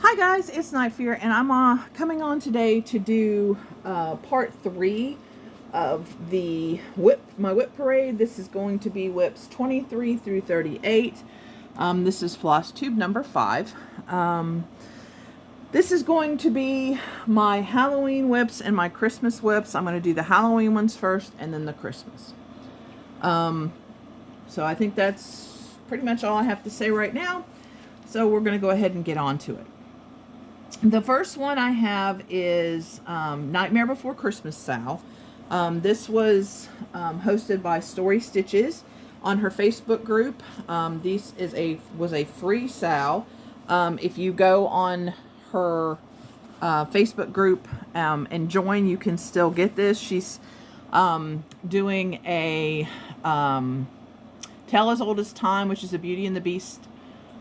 Hi guys, it's Night Fear, and I'm coming on today to do part 3 of the my WIP parade. This is going to be WIPs 23 through 38. This is FlossTube number 5. This is going to be my Halloween WIPs and my Christmas WIPs. I'm going to do the Halloween ones first and then the Christmas. So I think that's pretty much all I have to say right now. So we're going to go ahead and get on to it. The first one I have is Nightmare Before Christmas SAL. This was hosted by Story Stitches on her Facebook group. This was a free SAL. If you go on her Facebook group and join, you can still get this. She's doing a Tale as Old as Time, which is a Beauty and the Beast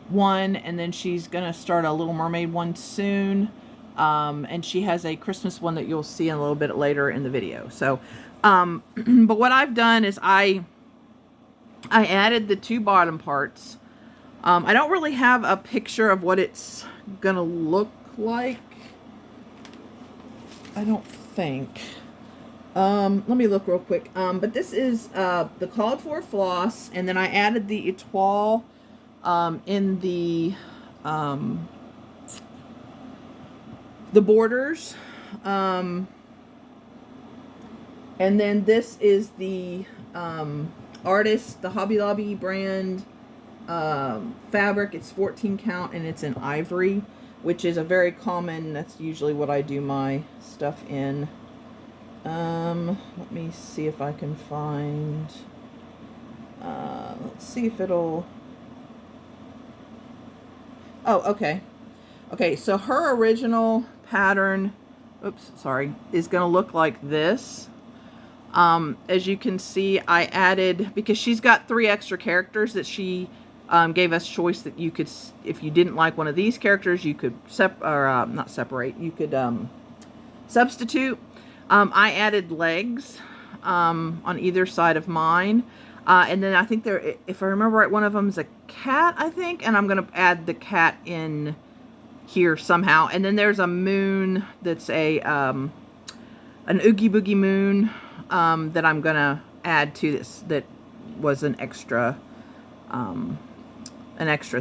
one, and then she's gonna start a Little Mermaid one soon, and she has a Christmas one that you'll see a little bit later in the video. So but what I've done is I added the 2 bottom parts. I don't really have a picture of what it's gonna look like, I don't think. Let me look real quick. But this is the called for floss, and then I added the etoile in the borders, and then this is the artist, the Hobby Lobby brand fabric. It's 14 count and it's in ivory, which is a very common, that's usually what I do my stuff in. Let me see if I can find, let's see if it'll, oh, okay. Okay, so her original pattern, oops, sorry, is going to look like this. As you can see, I added, because she's got 3 extra characters that she gave us choice that you could, if you didn't like one of these characters, you could not separate, you could substitute. I added legs on either side of mine. And then I think there, if I remember right, one of them is a cat, I think, and I'm going to add the cat in here somehow. And then there's a moon that's a an Oogie Boogie moon that I'm going to add to this, that was an extra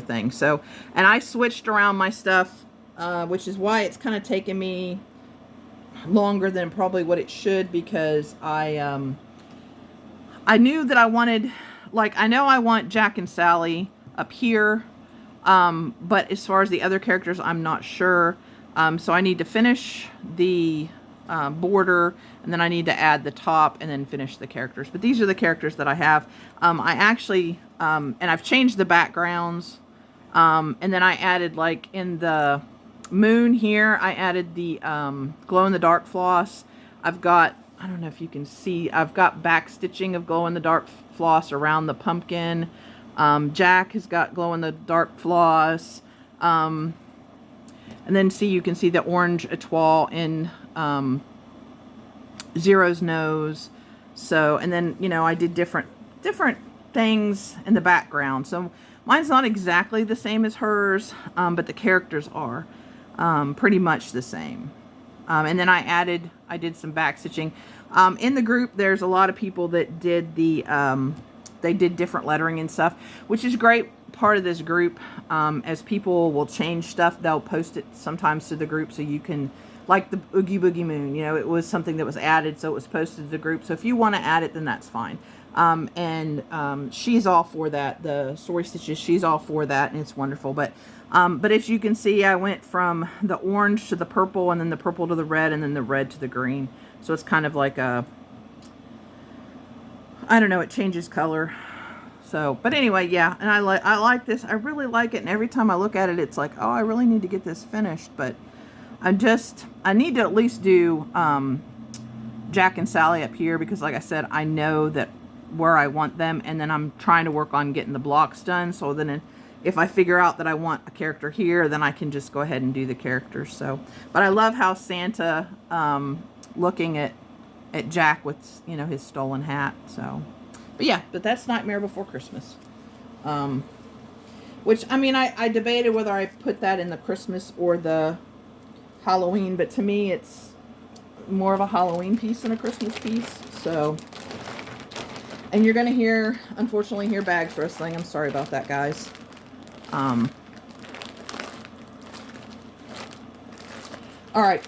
thing. So, and I switched around my stuff, which is why it's kind of taken me longer than probably what it should, because I knew that I wanted, like, I know I want Jack and Sally up here, but as far as the other characters, I'm not sure. So I need to finish the border, and then I need to add the top, and then finish the characters. But these are the characters that I have. I actually, and I've changed the backgrounds, and then I added, like, in the moon here, I added the glow-in-the-dark floss. I've got, I don't know if you can see, I've got back stitching of glow-in-the-dark floss around the pumpkin. Jack has got glow-in-the-dark floss. And then you can see the orange etoile in Zero's nose. So, and then, you know, I did different things in the background. So mine's not exactly the same as hers, but the characters are pretty much the same. And then I did some back stitching. In the group, there's a lot of people that did they did different lettering and stuff, which is great part of this group. As people will change stuff, they'll post it sometimes to the group, so you can, like the Oogie Boogie Moon, you know, it was something that was added, so it was posted to the group. So if you want to add it, then that's fine. She's all for that. The Story Stitches, she's all for that, and it's wonderful. But as you can see, I went from the orange to the purple, and then the purple to the red, and then the red to the green. So it's kind of like a, I don't know, it changes color. So, but anyway, yeah, and I like this. I really like it, and every time I look at it, it's like, oh, I really need to get this finished. But I need to at least do Jack and Sally up here, because like I said, I know that where I want them, and then I'm trying to work on getting the blocks done, so then if I figure out that I want a character here, then I can just go ahead and do the characters. So, but I love how Santa looking at Jack with, you know, his stolen hat. So, but yeah, but that's Nightmare Before Christmas. Which, I mean, I debated whether I put that in the Christmas or the Halloween, but to me it's more of a Halloween piece than a Christmas piece. So, and you're going to unfortunately hear bags rustling. I'm sorry about that, guys. All right.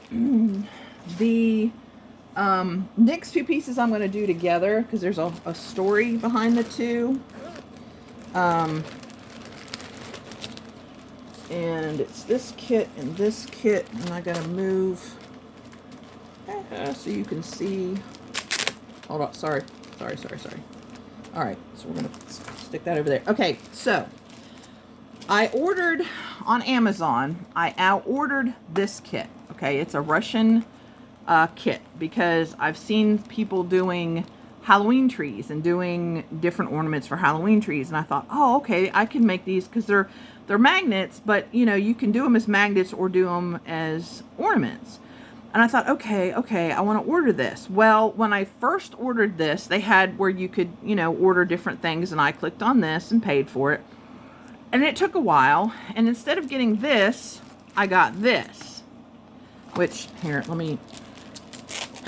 The next two pieces I'm going to do together because there's a story behind the two. And it's this kit and this kit, and I gotta move so you can see. Hold on, sorry. All right, so we're gonna stick that over there. Okay, so I ordered on Amazon. I ordered this kit. Okay, it's a Russian kit because I've seen people doing Halloween trees and doing different ornaments for Halloween trees, and I thought, oh, okay, I can make these because they're magnets, but you know, you can do them as magnets or do them as ornaments. And I thought, okay, I want to order this. Well, when I first ordered this, they had where you could, you know, order different things, and I clicked on this and paid for it. And it took a while, and instead of getting this, I got this. Which, here, I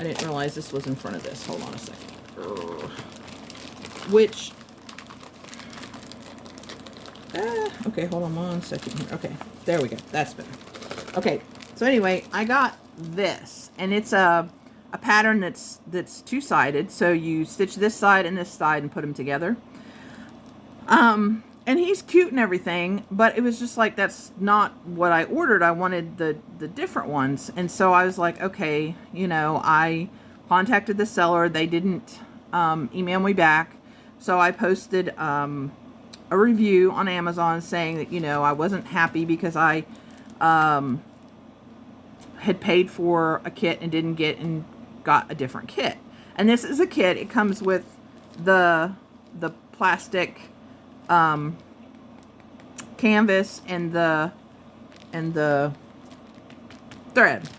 didn't realize this was in front of this. Hold on a second. Which, okay, hold on 1 second here. Okay, there we go. That's better. Okay, so anyway, I got this, and it's a pattern that's two-sided. So you stitch this side and this side and put them together. And he's cute and everything, but it was just like, that's not what I ordered. I wanted the different ones. And so I was like, okay, you know, I contacted the seller. They didn't email me back. So I posted a review on Amazon saying that, you know, I wasn't happy because I had paid for a kit and didn't get and got a different kit. And this is a kit. It comes with the plastic canvas and the thread.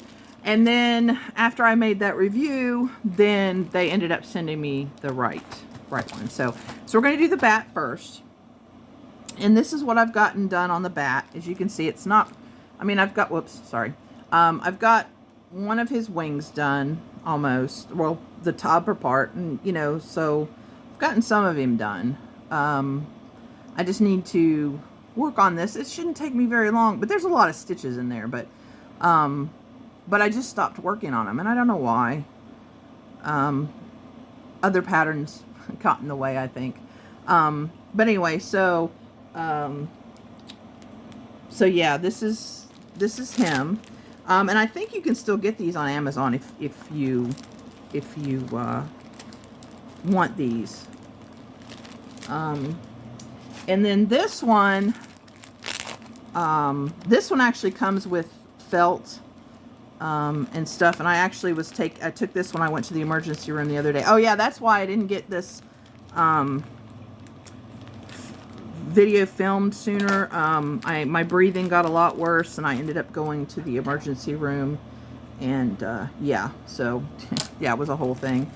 And then after I made that review, then they ended up sending me the right one. So we're going to do the bat first. And this is what I've gotten done on the bat. As you can see, it's not, I mean, I've got, whoops, sorry. I've got one of his wings done almost, well, the top part, and you know, so I've gotten some of him done. I just need to work on this. It shouldn't take me very long, but there's a lot of stitches in there, but I just stopped working on them, and I don't know why. Other patterns got in the way, I think. But anyway, so yeah, this is him. And I think you can still get these on Amazon if you want these. And then this one actually comes with felt and stuff. And I actually I took this when I went to the emergency room the other day. Oh yeah, that's why I didn't get this video filmed sooner. My breathing got a lot worse, and I ended up going to the emergency room, and yeah, so yeah, it was a whole thing.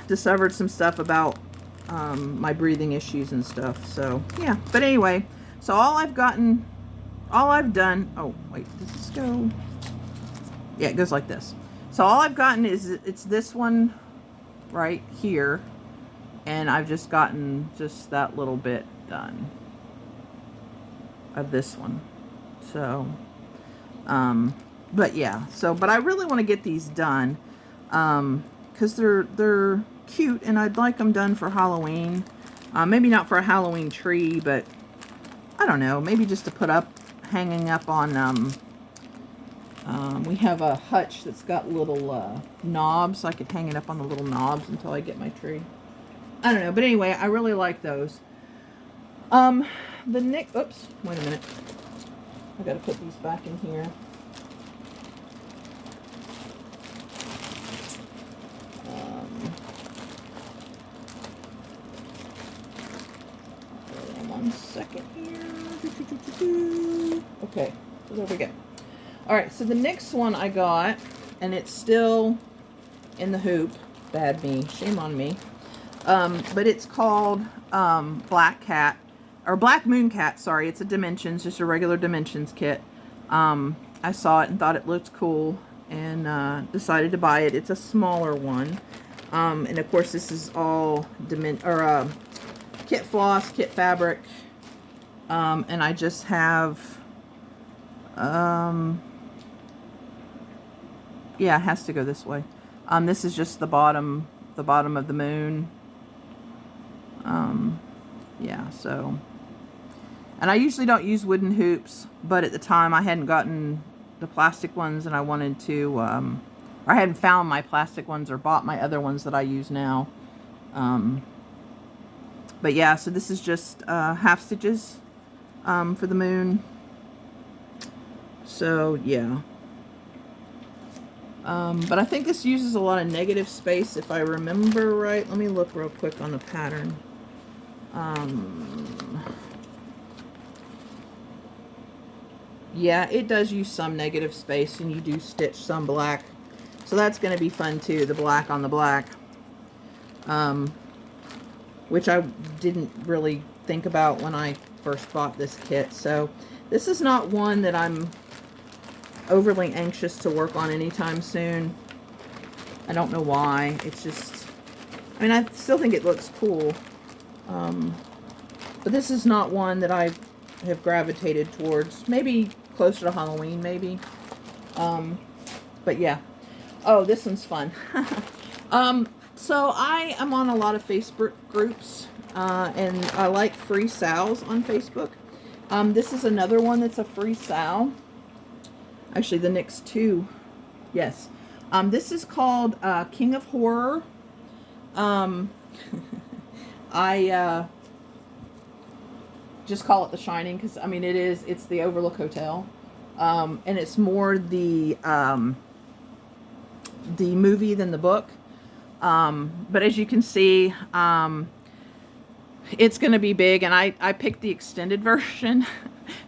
Discovered some stuff about my breathing issues and stuff, so yeah. But anyway, so all I've done, oh wait, does this go? Yeah, it goes like this. So all I've gotten is, it's this one right here, and I've just gotten just that little bit done of this one. So, but yeah, but I really want to get these done, because they're cute, and I'd like them done for Halloween. Maybe not for a Halloween tree, but I don't know, maybe just to put up, hanging up on, we have a hutch that's got little knobs, so I could hang it up on the little knobs until I get my tree. I don't know, but anyway, I really like those. Oops, wait a minute. I gotta put these back in here. Hold on 1 second here. Okay, so there we go. Alright, so the next one I got, and it's still in the hoop. Bad me, shame on me. But it's called Black Cat, or Black Moon Cat, sorry. It's a Dimensions, just a regular Dimensions kit. I saw it and thought it looked cool and decided to buy it. It's a smaller one. And of course this is all kit floss, kit fabric. And I just have, yeah, it has to go this way. This is just the bottom of the moon. Yeah, so, and I usually don't use wooden hoops, but at the time I hadn't gotten the plastic ones and I wanted to, or I hadn't found my plastic ones or bought my other ones that I use now. But yeah, so this is just half stitches for the moon. So yeah. But I think this uses a lot of negative space if I remember right. Let me look real quick on the pattern. Yeah, it does use some negative space, and you do stitch some black. So that's going to be fun too, the black on the black. Which I didn't really think about when I first bought this kit. So this is not one that I'm overly anxious to work on anytime soon. I don't know why. It's just, I mean, I still think it looks cool. But this is not one that I have gravitated towards. Maybe closer to Halloween, maybe. But yeah. Oh, this one's fun. So I am on a lot of Facebook groups, and I like free SALs on Facebook. This is another one that's a free SAL. Actually, the next two. Yes. This is called King of Horror. I just call it The Shining because, I mean, it's the Overlook Hotel. And it's more the movie than the book. But as you can see, it's going to be big, and I picked the extended version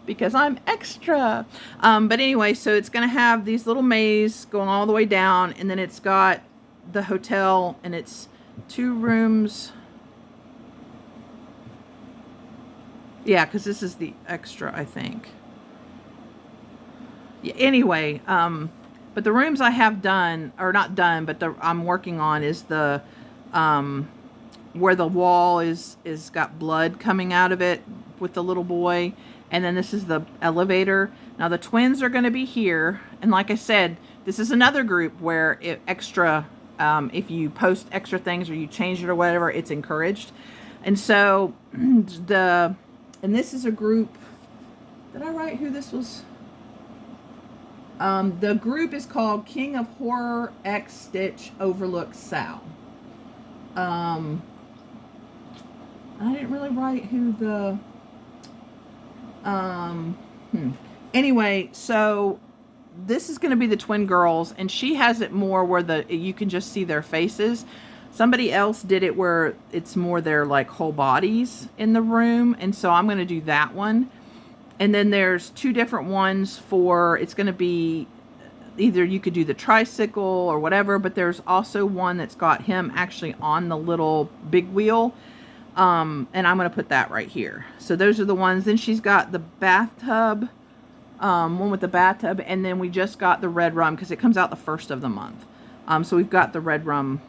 because I'm extra. But anyway, so it's going to have these little mazes going all the way down, and then it's got the hotel, and it's 2 rooms. Yeah, because this is the extra, I think. Yeah, anyway, but the rooms I have done, or not done, but I'm working on is the where the wall is got blood coming out of it with the little boy, and then this is the elevator. Now the twins are going to be here, and like I said, this is another group where if you post extra things or you change it or whatever, it's encouraged. And so and this is a group. Did I write who this was? The group is called King of Horror X Stitch Overlook SAL. I didn't really write who the... Anyway, so this is going to be the twin girls, and she has it more where you can just see their faces. Somebody else did it where it's more their like whole bodies in the room, and so I'm going to do that one. And then there's 2 different ones for, it's going to be either you could do the tricycle or whatever, but there's also one that's got him actually on the little big wheel. And I'm going to put that right here. So those are the ones. Then she's got the bathtub, one with the bathtub, and then we just got the red rum because it comes out the 1st of the month. So we've got the red rum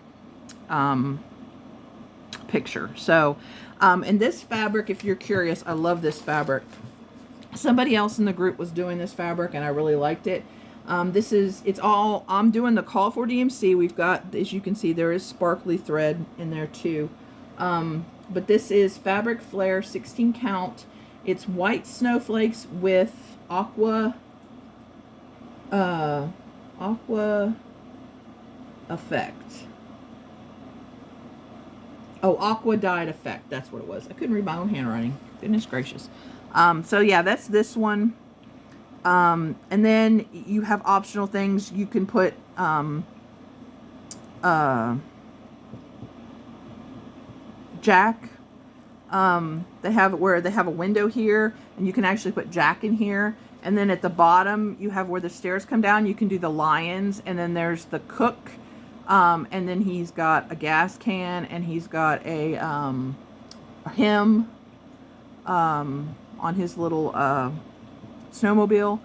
picture. So, and this fabric, if you're curious, I love this fabric. Somebody else in the group was doing this fabric and I really liked it. I'm doing the Call for DMC. We've got, as you can see, there is sparkly thread in there too. But this is Fabric Flare 16 count. It's white snowflakes with aqua effect. Oh, aqua dyed effect. That's what it was. I couldn't read my own handwriting. Goodness gracious. So yeah, that's this one. And then you have optional things. You can put, Jack. They have it where they have a window here, and you can actually put Jack in here. And then at the bottom, you have where the stairs come down. You can do the lions, and then there's the cook. And then he's got a gas can, and he's got a him. on his little snowmobile.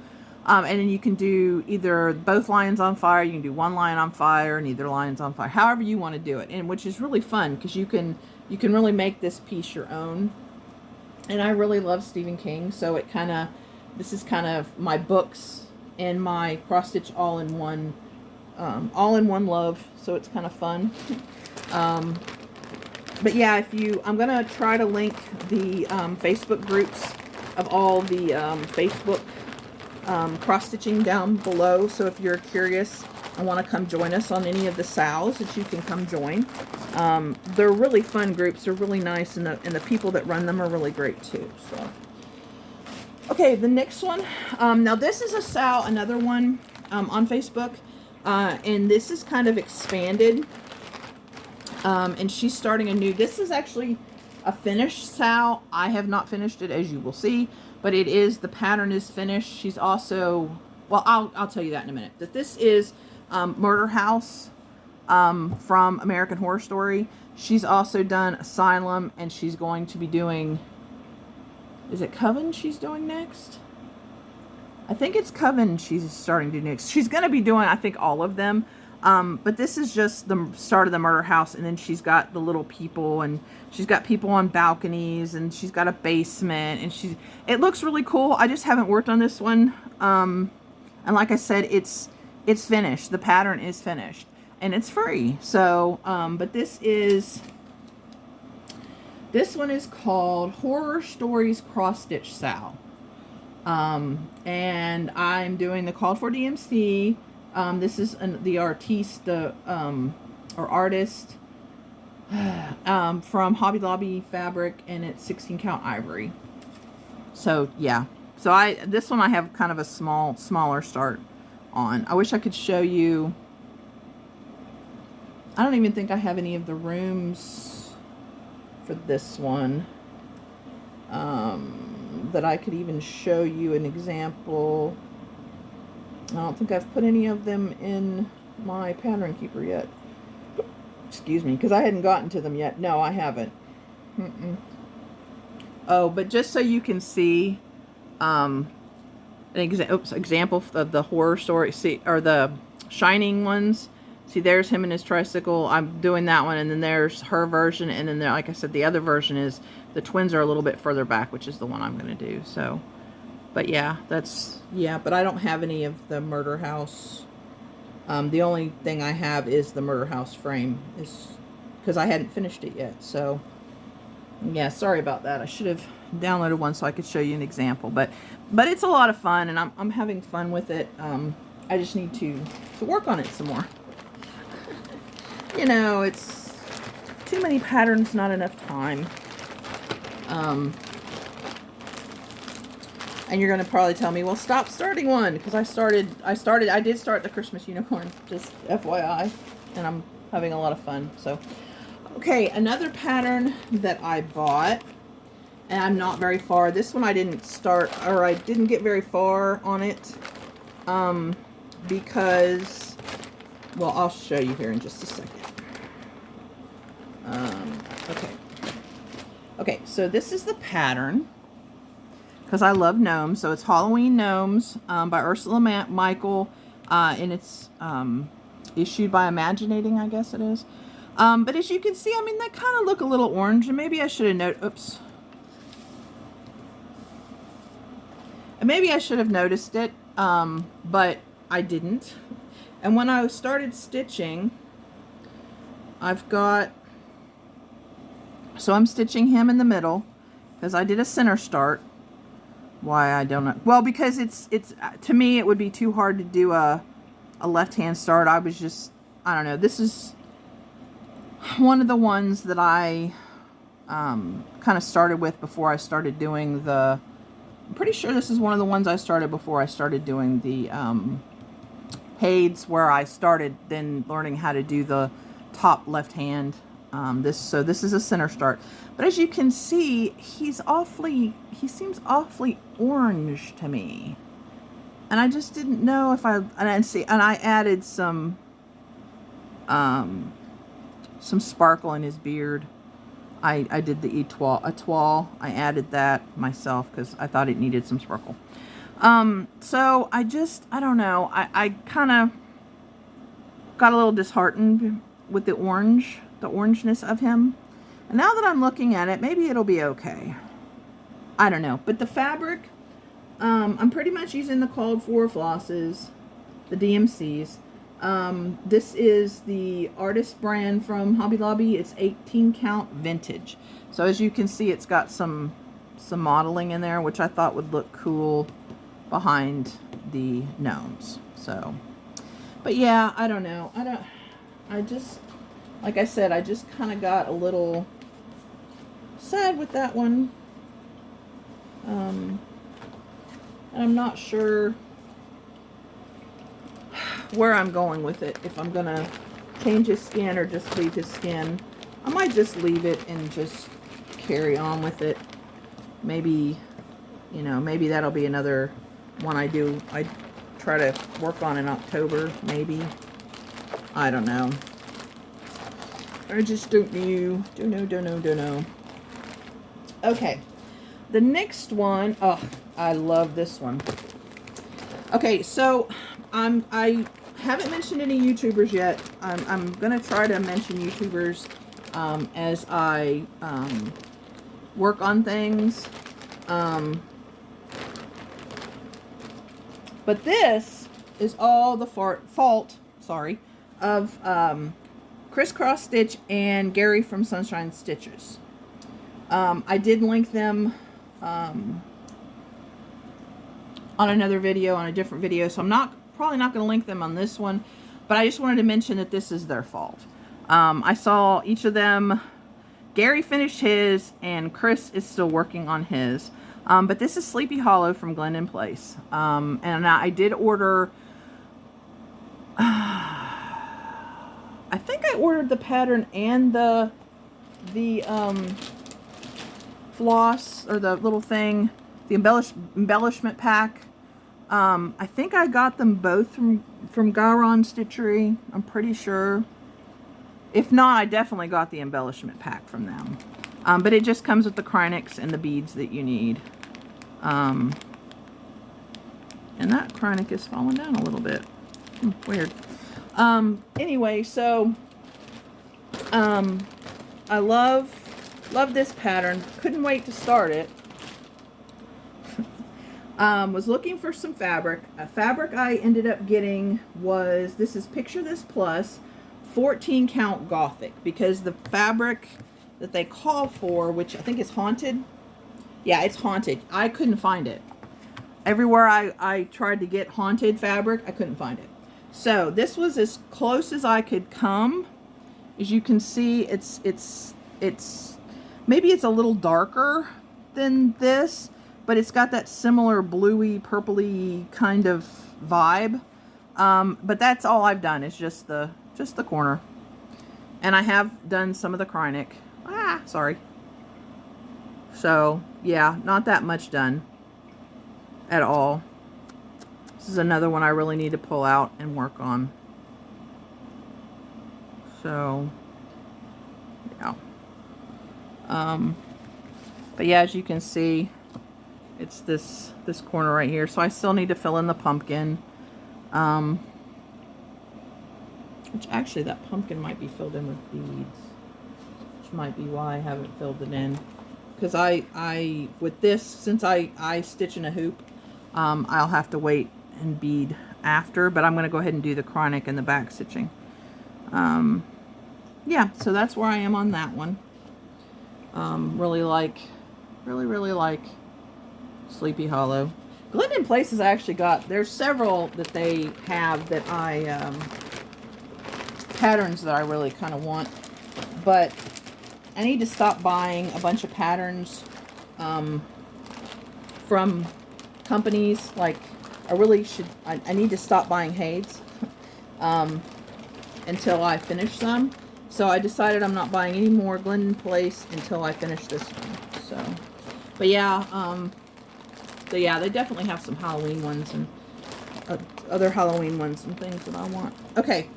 And then you can do either both lions on fire, you can do one lion on fire, and either lion's on fire, however you want to do it, and which is really fun because you can really make this piece your own. And I really love Stephen King, so this is kind of my books and my cross stitch all in one love. So it's kind of fun. But yeah, I'm gonna try to link the Facebook groups of all the Facebook cross stitching down below. So if you're curious and want to come join us on any of the SALs, that you can come join. They're really fun groups. They're really nice, and the people that run them are really great too. So, okay, the next one. Now this is a SAL, another one on Facebook, and this is kind of expanded. And she's starting a new. This is actually a finished SAL. I have not finished it, as you will see, but it is, the pattern is finished. She's also, well, I'll tell you that in a minute. That this is Murder House from American Horror Story. She's also done Asylum, and she's going to be doing, is it Coven she's doing next? I think it's Coven she's starting to do next. She's going to be doing, I think, all of them. But this is just the start of the murder house, and then she's got the little people, and she's got people on balconies, and she's got a basement, and it looks really cool. I just haven't worked on this one. And like I said, it's finished. The pattern is finished, and it's free. So, but this one is called Horror Stories Cross Stitch SAL. And I'm doing the Called for DMC. This is the artiste, or artist, from Hobby Lobby Fabric, and it's 16 count ivory. So yeah, so this one I have kind of a smaller start on. I wish I could show you. I don't even think I have any of the rooms for this one, that I could even show you an example. I don't think I've put any of them in my pattern keeper yet. Excuse me, because I hadn't gotten to them yet. No, I haven't. Oh, but just so you can see an example of the horror story, or the Shining ones. See, there's him and his tricycle. I'm doing that one, and then there's her version, and then there, like I said, the other version is the twins are a little bit further back, which is the one I'm going to do. So, but yeah, but I don't have any of the Murder House. The only thing I have is the Murder House frame, is because I hadn't finished it yet. So, yeah, sorry about that. I should have downloaded one so I could show you an example. But it's a lot of fun, and I'm having fun with it. I just need to work on it some more. You know, it's too many patterns, not enough time. And you're going to probably tell me, well, stop starting one, because I did start the Christmas unicorn, just FYI, and I'm having a lot of fun. So, okay, another pattern that I bought, and I'm not very far. This one I didn't start, or I didn't get very far on it, because, well, I'll show you here in just a second. Okay, so this is the pattern, because I love gnomes. So it's Halloween Gnomes by Ursula Michael, and it's issued by Imaginating, I guess it is. But as you can see, I mean, they kind of look a little orange, and maybe I should have maybe I should have noticed it, but I didn't. And when I started stitching, so I'm stitching him in the middle, because I did a center start. Why, I don't know. Well, because it's to me, it would be too hard to do a left-hand start. I don't know. This is one of the ones that I kind of started with before I started doing I'm pretty sure this is one of the ones I started before I started doing the Hades, where I started then learning how to do the top left hand. So this is a center start, but as you can see, he seems awfully orange to me, and I just didn't know if and I added some sparkle in his beard. I did the etoile. I added that myself because I thought it needed some sparkle. So I don't know. I kind of got a little disheartened with the orangeness of him. And now that I'm looking at it, maybe it'll be okay. I don't know. But the fabric, I'm pretty much using the called for flosses, the DMCs. This is the artist brand from Hobby Lobby. It's 18 count vintage. So as you can see, it's got some modeling in there, which I thought would look cool behind the gnomes. So, but yeah, I don't know. I just, like I said, I just kind of got a little sad with that one. And I'm not sure where I'm going with it. If I'm gonna change his skin or just leave his skin. I might just leave it and just carry on with it. Maybe, you know, maybe that'll be another one I try to work on in October, maybe. I don't know. I just don't know. Don't know. Okay. The next one, oh, I love this one. Okay, so I haven't mentioned any YouTubers yet. I'm gonna try to mention YouTubers as I work on things. But this is all the fault of Crisscross Stitch and Gary from Sunshine Stitches. I did link them on another video, on a different video, so I'm probably not going to link them on this one, but I just wanted to mention that this is their fault. I saw each of them. Gary finished his, and Chris is still working on his. But this is Sleepy Hollow from Glendon Place. And I did order, I think I ordered the pattern and the floss, or the little thing, the embellishment pack. I think I got them both from Gowron Stitchery. I'm pretty sure. If not, I definitely got the embellishment pack from them. But it just comes with the Krynics and the beads that you need. And that Krynic is falling down a little bit. Weird. Anyway, so I love this pattern. Couldn't wait to start it. Was looking for some fabric. A fabric I ended up getting was, this is Picture This Plus 14 count Gothic, because the fabric that they call for, which I think is Haunted. Yeah, it's Haunted. I couldn't find it. Everywhere I tried to get Haunted fabric, I couldn't find it. So this was as close as I could come. As you can see, it's maybe it's a little darker than this, but it's got that similar bluey, purpley kind of vibe. But that's all I've done, is just the corner. And I have done some of the Krynic. Sorry. So, yeah, not that much done at all. This is another one I really need to pull out and work on. So, yeah. But yeah, as you can see, it's this corner right here. So I still need to fill in the pumpkin. Which actually, that pumpkin might be filled in with beads. Which might be why I haven't filled it in. Because I with this, since I stitch in a hoop, I'll have to wait and bead after. But I'm going to go ahead and do the Krynic and the back stitching. Yeah, so that's where I am on that one. Really like Sleepy Hollow. Glendon Place has actually got, there's several that they have that I, patterns that I really kind of want, but I need to stop buying a bunch of patterns, from companies. Like, I need to stop buying Hades, until I finish them. So I decided I'm not buying any more Glendon Place until I finish this one. So, but yeah, they definitely have some Halloween ones and other Halloween ones and things that I want. Okay,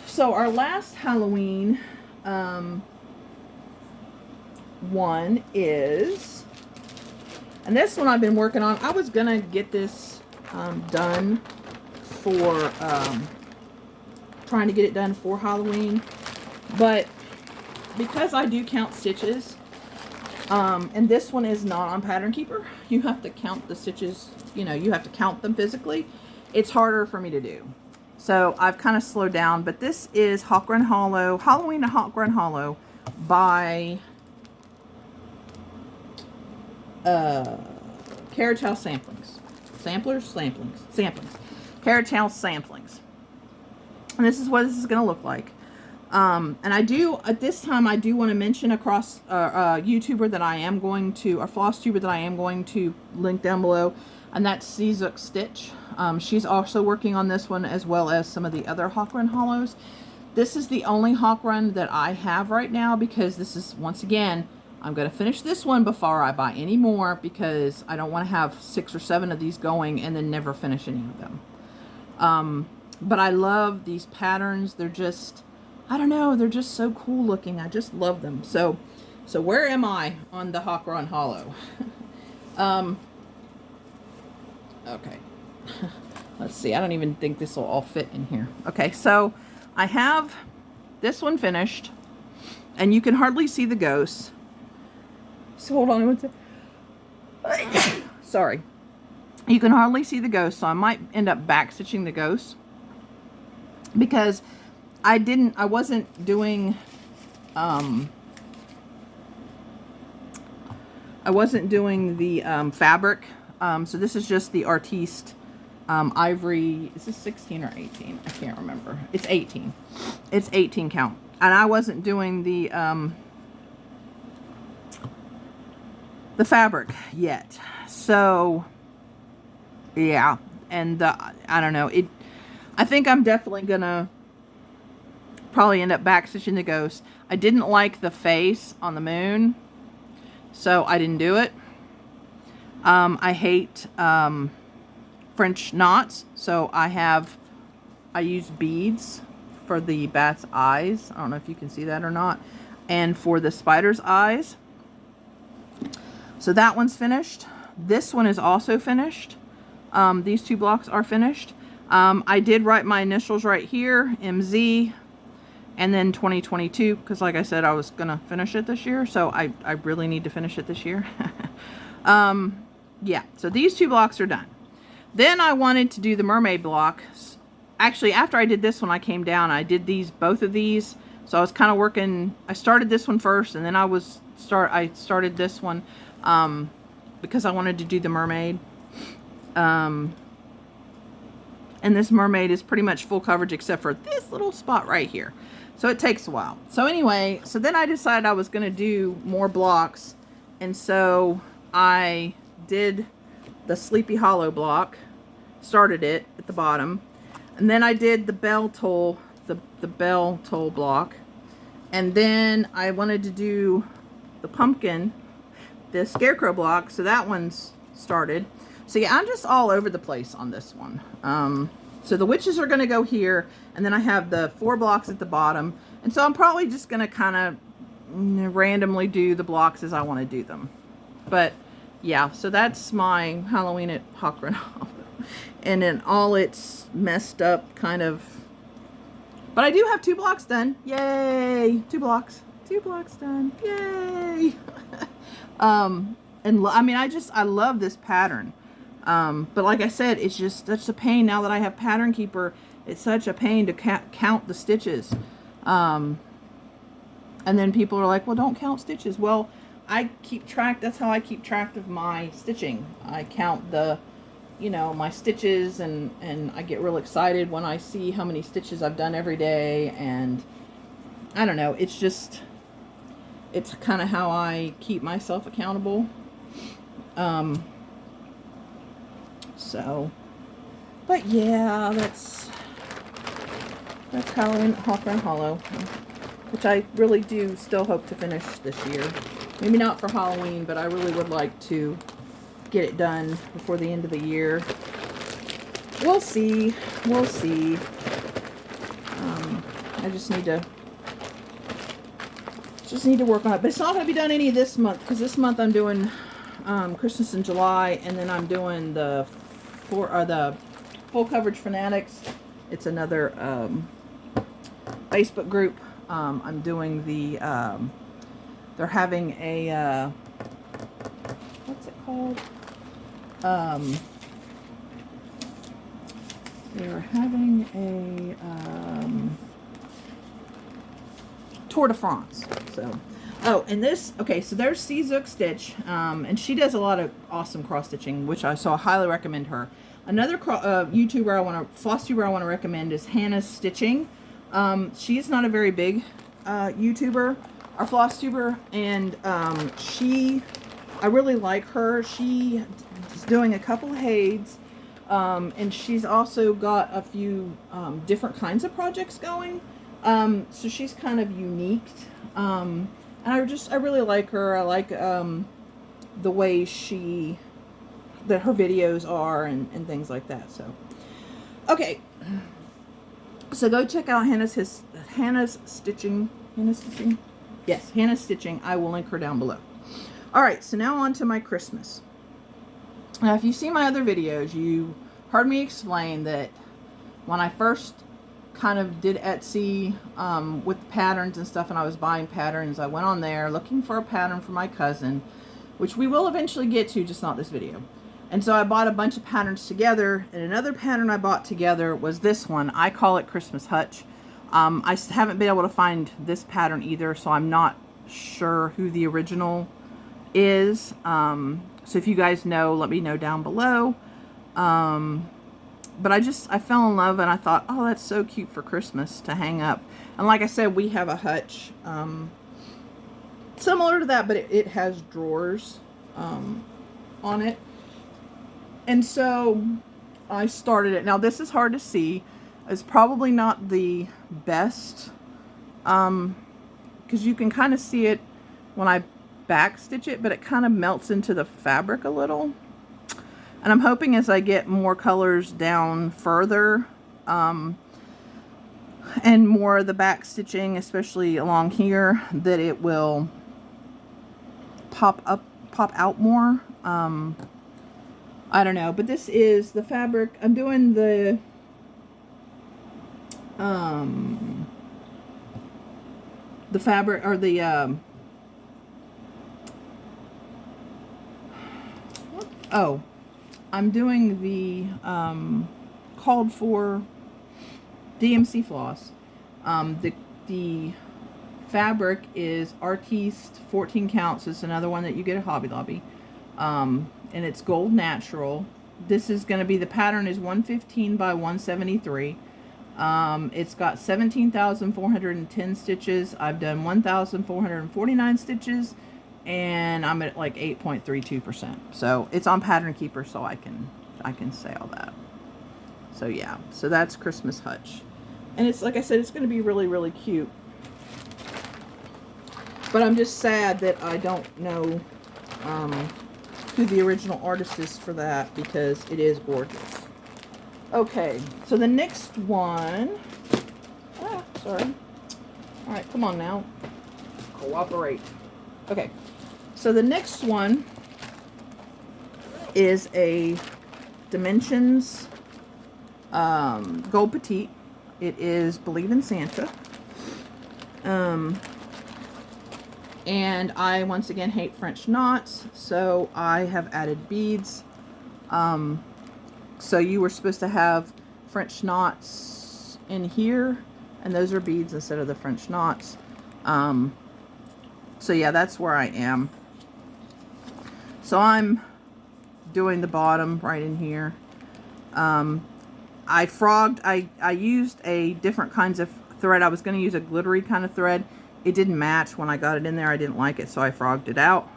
so our last Halloween one is, and this one I've been working on. I was gonna get this done for trying to get it done for Halloween, but because I do count stitches, and this one is not on Pattern Keeper, you have to count the stitches, you know, you have to count them physically. It's harder for me to do. So I've kind of slowed down, but this is Hawk Run Hollow, Halloween to Hawk Run Hollow by Carriage House Samplings. Samplings. Carriage House Samplings. And this is what this is going to look like. And I do, at this time, I do want to mention across a YouTuber that I am going to, or FlossTuber that I am going to link down below, and that's Seazook Stitch. She's also working on this one as well as some of the other Hawk Run Hollows. This is the only Hawk Run that I have right now because this is, once again, I'm going to finish this one before I buy any more because I don't want to have 6 or 7 of these going and then never finish any of them. But I love these patterns. They're just, I don't know, they're just so cool looking. I just love them. So where am I on the Hawk Run Hollow? Okay. Let's see. I don't even think this will all fit in here. Okay, so I have this one finished, and you can hardly see the ghosts. So hold on one second. Sorry. You can hardly see the ghost, so I might end up back stitching the ghost because I wasn't doing the fabric. So this is just the Artiste ivory. Is this 16 or 18? I can't remember. It's 18. It's 18 count. And I wasn't doing the fabric yet. So yeah, and I don't know. I think I'm definitely gonna probably end up back stitching the ghost. I didn't like the face on the moon, so I didn't do it. I hate French knots, so I use beads for the bat's eyes. I don't know if you can see that or not. And for the spider's eyes. So that one's finished. This one is also finished. These 2 blocks are finished. I did write my initials right here, MZ, and then 2022, because like I said, I was going to finish it this year, so I really need to finish it this year. Yeah, so these 2 blocks are done. Then I wanted to do the mermaid block. Actually, after I did this one, I came down. I did both of these. So I was kind of working. I started this one first, and then I started this one because I wanted to do the mermaid. And this mermaid is pretty much full coverage except for this little spot right here. So it takes a while. So anyway, so then I decided I was going to do more blocks, and so I did the Sleepy Hollow block, started it at the bottom, and then I did the bell toll, the bell toll block, and then I wanted to do the pumpkin, the scarecrow block, so that one's started. So yeah, I'm just all over the place on this one. So the witches are going to go here, and then I have the 4 blocks at the bottom, and so I'm probably just going to kind of randomly do the blocks as I want to do them. But yeah, so that's my Halloween at Hawk Run Hollow. And then all it's messed up kind of. But I do have 2 blocks done. Yay! 2 blocks. 2 blocks done. Yay! And I mean, I love this pattern. But like I said, it's just such a pain now that I have Pattern Keeper. It's such a pain to count the stitches. And then people are like, well, don't count stitches. Well, I keep track. That's how I keep track of my stitching. I count my stitches, and I get real excited when I see how many stitches I've done every day. And I don't know. It's kind of how I keep myself accountable. So, but yeah, that's Halloween Hawk Run Hollow, which I really do still hope to finish this year. Maybe not for Halloween, but I really would like to get it done before the end of the year. We'll see. We'll see. I just need to Just need to work on it. But it's not going to be done any this month, because this month I'm doing Christmas in July, and then I'm doing the Full Coverage Fanatics. It's another Facebook group. I'm doing the, they're having a, what's it called? They're having a Tour de France. So, oh, and this, okay, so there's Zook Stitch, and she does a lot of awesome cross stitching, which I highly recommend her. Another YouTuber FlossTuber I want to recommend is Hannah's Stitching. She is not a very big YouTuber or FlossTuber, and I really like her. She is doing a couple of Hades, and she's also got a few different kinds of projects going. So she's kind of unique, and I really like her. I like the way that her videos are and things like that. So, okay. So go check out Hannah's Stitching. Yes, Hannah's Stitching. I will link her down below. All right, so now on to my Christmas. Now, if you see my other videos, you heard me explain that when I first kind of did Etsy with patterns and stuff, and I was buying patterns, I went on there looking for a pattern for my cousin, which we will eventually get to, just not this video. And so I bought a bunch of patterns together, and another pattern I bought together was this one. I call it Christmas Hutch. I haven't been able to find this pattern either, so I'm not sure who the original is. So if you guys know, let me know down below. But I fell in love, and I thought, oh, that's so cute for Christmas to hang up. And like I said, we have a hutch similar to that, but it has drawers on it. And so I started it. Now this is hard to see. It's probably not the best, because you can kind of see it when I back stitch it, but it kind of melts into the fabric a little. And I'm hoping as I get more colors down further, and more of the back stitching, especially along here, that it will pop out more. I don't know, but this is the fabric. I'm doing the fabric, or the I'm doing the called for DMC floss. The fabric is Artiste 14 counts. It's another one that you get at Hobby Lobby. And it's gold natural. This is going to be, the pattern is 115 by 173. It's got 17,410 stitches. I've done 1,449 stitches, and I'm at like 8.32%. So it's on Pattern Keeper, so I can say all that. So yeah, so that's Christmas Hutch. And it's, like I said, it's going to be really, really cute. But I'm just sad that I don't know who the original artist is for that, because it is gorgeous. Okay, so the next one, sorry. All right, come on now, cooperate. Okay, so the next one is a Dimensions Gold Petite. It is Believe in Santa. And I, once again, hate French knots, so I have added beads. So you were supposed to have French knots in here, and those are beads instead of the French knots. So yeah, that's where I am. So I'm doing the bottom right in here. I used a different kinds of thread. I was going to use a glittery kind of thread. It didn't match when I got it in there. I didn't like it, so I frogged it out.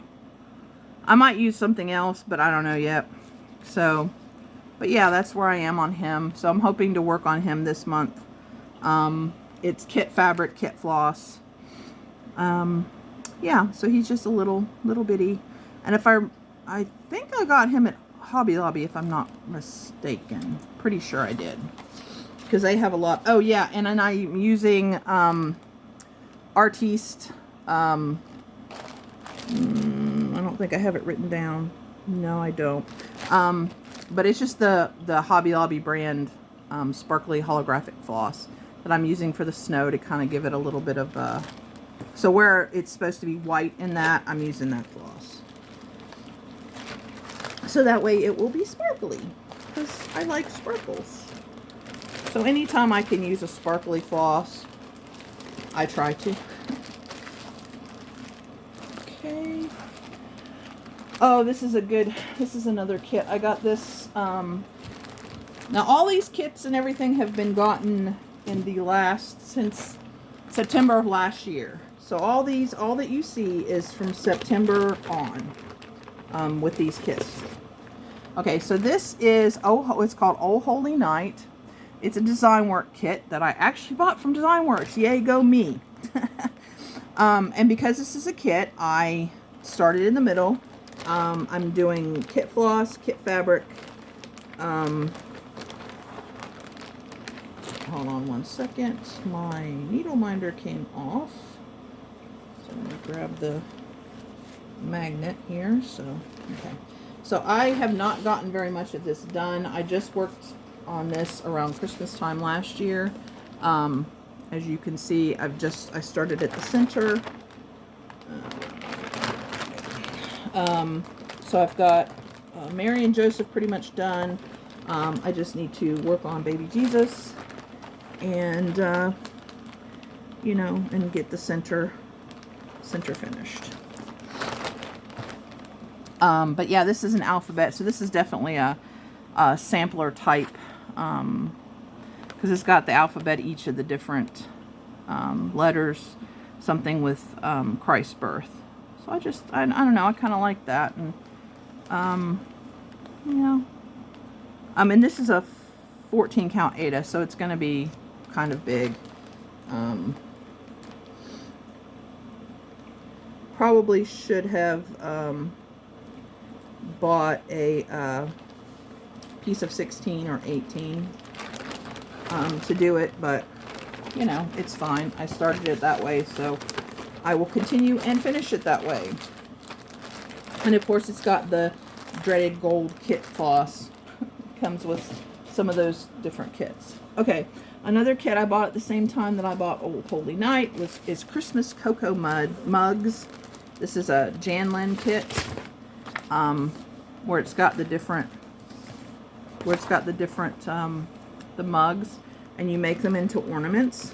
I might use something else, but I don't know yet. So, but yeah, that's where I am on him. So I'm hoping to work on him this month. It's kit fabric, kit floss. Yeah, so he's just a little bitty. And if I think I got him at Hobby Lobby, if I'm not mistaken. Pretty sure I did, because they have a lot. Oh yeah, and then I'm using Artiste I don't think I have it written down. No, I don't. But it's just the Hobby Lobby brand sparkly holographic floss that I'm using for the snow to kind of give it a little bit of so where it's supposed to be white in that, I'm using that floss. So that way it will be sparkly, because I like sparkles. So anytime I can use a sparkly floss, I try to. Okay. Oh, this is another kit. I got this, now all these kits and everything have been gotten in since September of last year. So all that you see is from September on, with these kits. Okay, so this is, it's called Oh Holy Night. It's a design work kit that I actually bought from Design Works. Yay, go me. And because this is a kit, I started in the middle. I'm doing kit floss, kit fabric. Hold on one second. My needle minder came off. So I'm going to grab the magnet here. So, okay. So I have not gotten very much of this done. I just worked on this around Christmas time last year. As you can see, I started at the center. So I've got Mary and Joseph pretty much done. I just need to work on baby Jesus and you know, and get the center finished. But yeah, this is an alphabet, so this is definitely a sampler type, because it's got the alphabet, each of the different letters, something with Christ's birth. So I don't know, I kind of like that. And you know, and this is a 14 count Ada, so it's going to be kind of big. Probably should have bought a piece of 16 or 18 to do it, but you know, it's fine. I started it that way, so I will continue and finish it that way. And of course, it's got the dreaded gold kit floss. Comes with some of those different kits. Okay, another kit I bought at the same time that I bought Oh Holy Night is Christmas Coco mugs. This is a Janlin kit, where it's got the different, the mugs, and you make them into ornaments.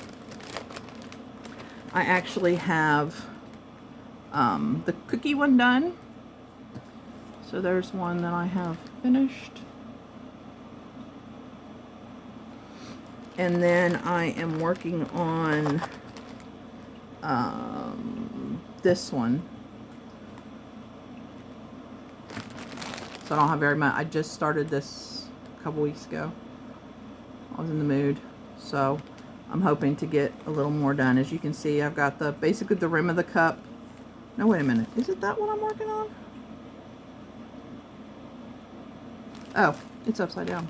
I actually have the cookie one done. So there's one that I have finished. And then I am working on this one. So I don't have very much. I just started this a couple weeks ago. I was in the mood. So I'm hoping to get a little more done. As you can see, I've got basically the rim of the cup. No, wait a minute. Is it that one I'm working on? Oh, it's upside down.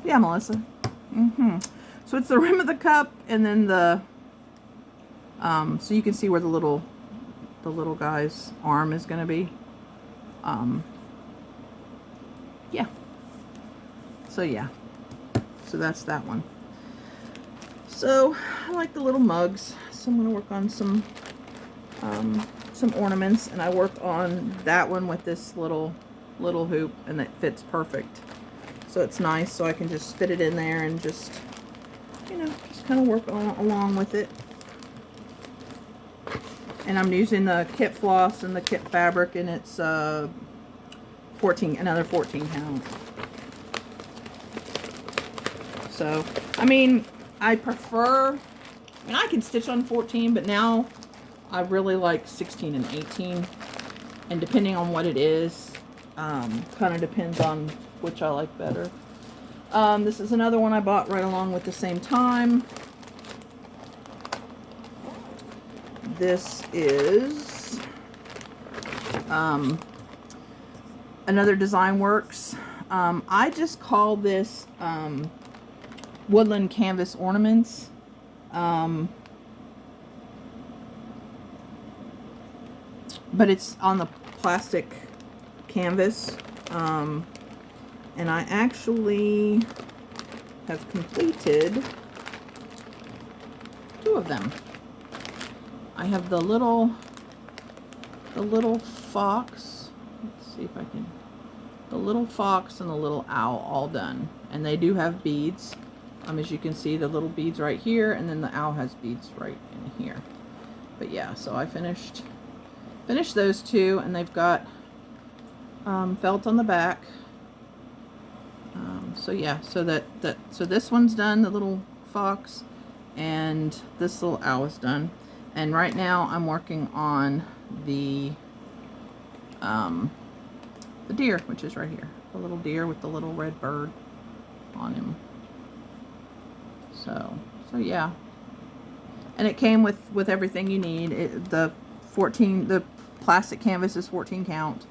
Yeah, Melissa. So it's the rim of the cup, and then the so you can see where the little guy's arm is going to be. Yeah. So yeah. So that's that one. So I like the little mugs. So I'm going to work on some ornaments, and I work on that one with this little hoop, and it fits perfect. So it's nice, so I can just fit it in there and just, you know, just kind of work along with it. And I'm using the kit floss and the kit fabric, and it's another 14 count. So, I mean, I can stitch on 14, but now I really like 16 and 18. And depending on what it is, kind of depends on which I like better. This is another one I bought right along with the same time. This is another Design Works. I just call this Woodland Canvas Ornaments. but it's on the plastic canvas. And I actually have completed 2 of them. I have the little fox. Let's see if I can. The little fox and the little owl all done, and they do have beads. As you can see, the little beads right here, and then the owl has beads right in here. But yeah, so I finished those 2, and they've got felt on the back. So yeah, so this one's done, the little fox, and this little owl is done. And right now I'm working on the deer, which is right here, the little deer with the little red bird on him. So yeah, and it came with everything you need. The plastic canvas is 14 count.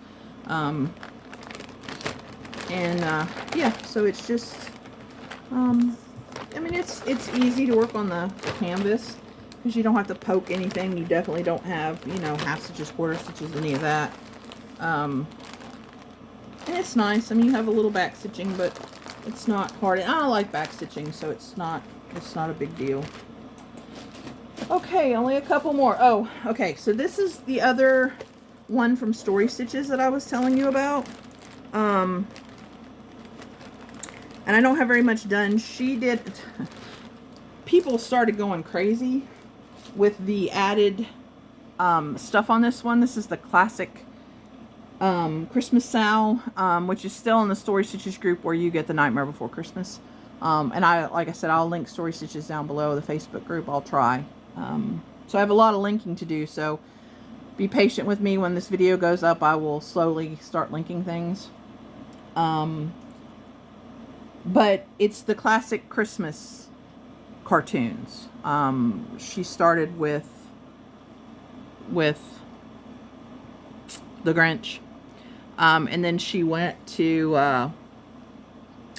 Yeah, so it's just, I mean, it's easy to work on the canvas because you don't have to poke anything. You definitely don't have, you know, half stitches, quarter stitches, any of that. And it's nice. I mean, you have a little back stitching, but it's not hard. And I like back stitching, so it's not a big deal. Okay, only a couple more. Oh, okay, so this is the other one from Story Stitches that I was telling you about. And I don't have very much done. She did, people started going crazy with the added stuff on this one. This is the classic Christmas SAL, which is still in the Story Stitches group where you get the Nightmare Before Christmas. And like I said, I'll link Story Stitches down below, the Facebook group. I'll try. So I have a lot of linking to do, so be patient with me. When this video goes up, I will slowly start linking things. But it's the classic Christmas cartoons. She started with the Grinch. And then she went to, I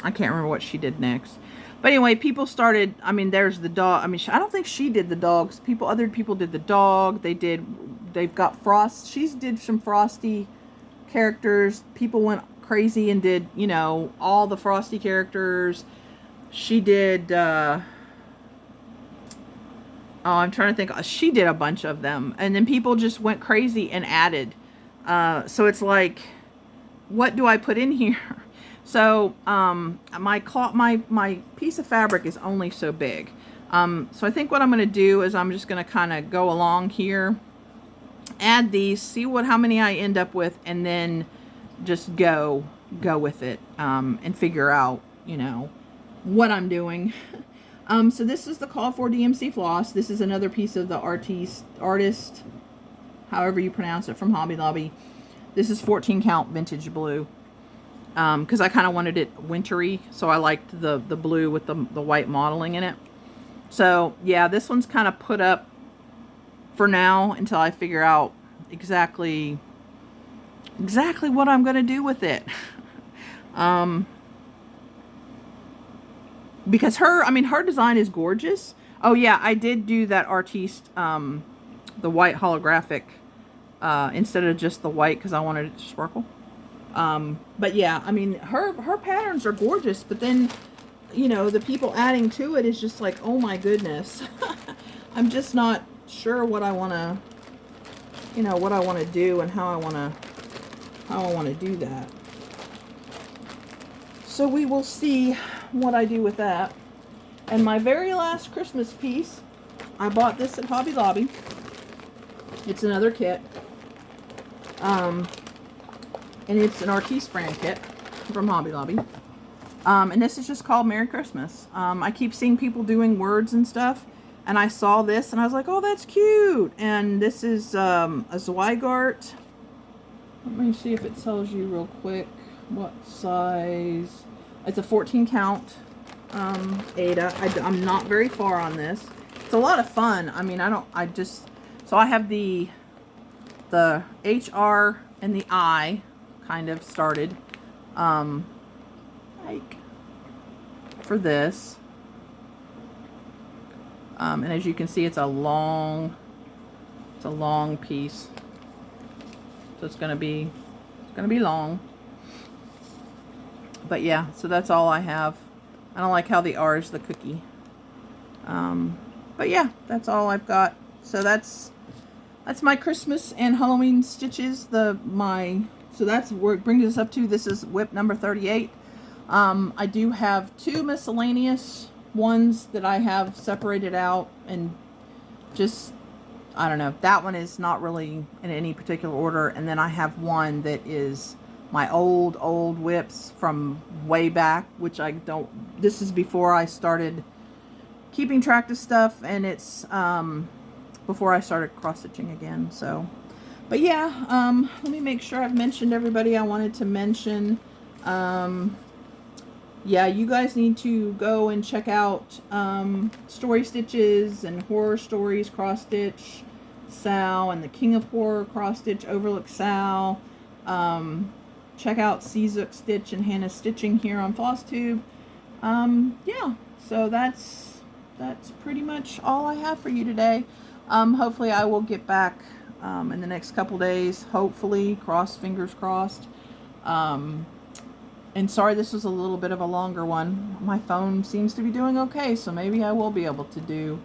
can't remember what she did next. But anyway, people started, I mean, there's the dog. I mean, I don't think she did the dogs. Other people did the dog. They've got Frost. She's did some Frosty characters. People went crazy and did, you know, all the Frosty characters. She did, I'm trying to think. She did a bunch of them. And then people just went crazy and added. So it's like, what do I put in here? So, my piece of fabric is only so big. So I think what I'm going to do is I'm just going to kind of go along here, add these, see how many I end up with, and then just go with it, and figure out, you know, what I'm doing. So this is the Call for DMC Floss. This is another piece of the artist, however you pronounce it, from Hobby Lobby. This is 14 count vintage blue. Because I kind of wanted it wintry, so I liked the blue with the white modeling in it. So yeah, this one's kind of put up for now until I figure out exactly what I'm going to do with it. Because her design is gorgeous. Oh yeah, I did do that artiste, the white holographic, instead of just the white because I wanted it to sparkle. But yeah, I mean, her patterns are gorgeous, but then, you know, the people adding to it is just like, oh my goodness. I'm just not sure what I want to, you know, what I want to do and how I want to do that. So we will see what I do with that. And my very last Christmas piece, I bought this at Hobby Lobby. It's another kit. And it's an artiste brand kit from Hobby Lobby. And this is just called Merry Christmas. I keep seeing people doing words and stuff. And I saw this and I was like, oh, that's cute. And this is a Zweigart. Let me see if it tells you real quick what size. It's a 14 count Ada. I'm not very far on this. It's a lot of fun. I mean, so I have the HR and the I kind of started, like for this. And as you can see, it's a long piece. So it's gonna be long. But yeah, so that's all I have. I don't like how the R is the cookie. But yeah, that's all I've got. So that's my Christmas and Halloween stitches. So that's where it brings us up to. This is WIP number 38. I do have 2 miscellaneous ones that I have separated out, and just, I don't know, that one is not really in any particular order. And then I have one that is my old WIPs from way back, which this is before I started keeping track of stuff, and it's before I started cross stitching again. So, but yeah, let me make sure I've mentioned everybody I wanted to mention. Yeah, you guys need to go and check out Story Stitches and Horror Stories Cross Stitch SAL, and the King of Horror Cross Stitch Overlook SAL. Check out Czook Stitch and Hannah's Stitching here on FlossTube. Yeah, so that's pretty much all I have for you today. Hopefully I will get back in the next couple days. Hopefully, fingers crossed. And sorry this was a little bit of a longer one. My phone seems to be doing okay, so maybe I will be able to do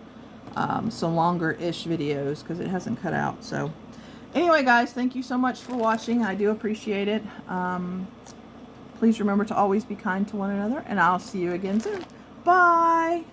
some longer-ish videos because it hasn't cut out. So anyway, guys, thank you so much for watching. I do appreciate it. Please remember to always be kind to one another, and I'll see you again soon. Bye!